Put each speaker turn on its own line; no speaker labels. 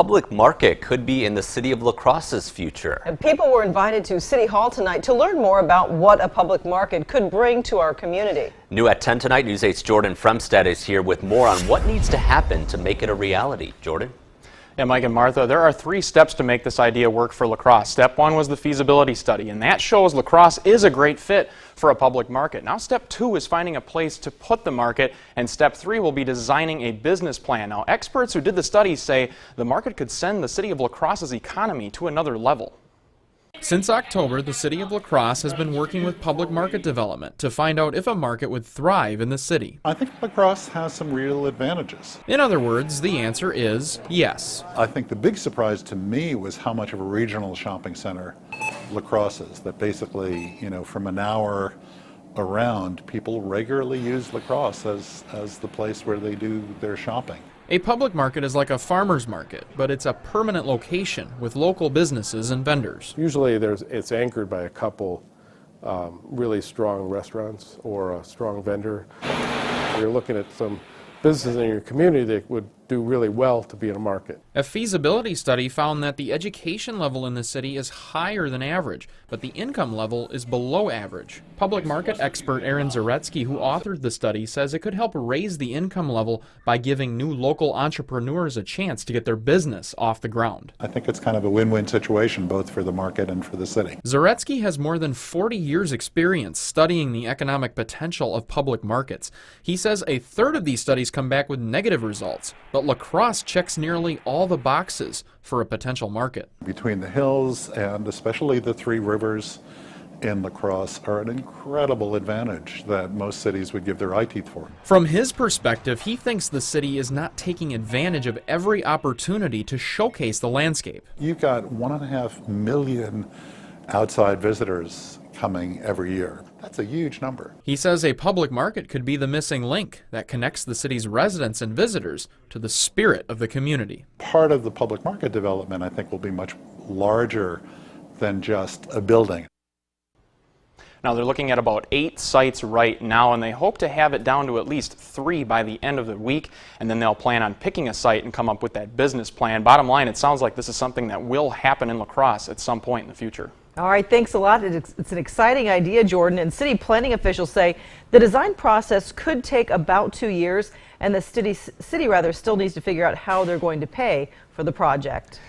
Public market could be in the city of La Crosse's future.
And people were invited to City Hall tonight to learn more about what a public market could bring to our community.
New at 10 tonight, News 8's Jordan Fremstad is here with more on what needs to happen to make it a reality. Jordan?
Yeah, Mike and Martha, there are 3 steps to make this idea work for La Crosse. Step 1 was the feasibility study, and that shows La Crosse is a great fit for a public market. Now step 2 is finding a place to put the market, and step 3 will be designing a business plan. Now experts who did the study say the market could send the city of La Crosse's economy to another level.
Since October, the city of La Crosse has been working with public market development to find out if a market would thrive in the city.
I think La Crosse has some real advantages.
In other words, the answer is yes.
I think the big surprise to me was how much of a regional shopping center La Crosse is. That basically, from an hour around, people regularly use La Crosse as the place where they do their shopping.
A public market is like a farmer's market, but it's a permanent location with local businesses and vendors.
Usually it's anchored by a couple really strong restaurants or a strong vendor. You're looking at some businesses in your community that would do really well to be in a market.
A feasibility study found that the education level in the city is higher than average, but the income level is below average. Public market expert Aaron Zaretsky, who authored the study, says it could help raise the income level by giving new local entrepreneurs a chance to get their business off the ground.
I think it's kind of a win-win situation both for the market and for the city.
Zaretsky has more than 40 years experience studying the economic potential of public markets. He says a third of these studies come back with negative results, but La Crosse checks nearly all the boxes for a potential market.
Between the hills and especially the 3 rivers in La Crosse are an incredible advantage that most cities would give their eye teeth for.
From his perspective, he thinks the city is not taking advantage of every opportunity to showcase the landscape.
You've got 1.5 million outside visitors coming every year. That's a huge number.
He says a public market could be the missing link that connects the city's residents and visitors to the spirit of the community.
Part of the public market development, I think, will be much larger than just a building.
Now they're looking at about 8 sites right now, and they hope to have it down to at least 3 by the end of the week, and then they'll plan on picking a site and come up with that business plan. Bottom line, it sounds like this is something that will happen in La Crosse at some point in the future.
All right, thanks a lot. It's an exciting idea, Jordan, and city planning officials say the design process could take about 2 years, and the city still needs to figure out how they're going to pay for the project.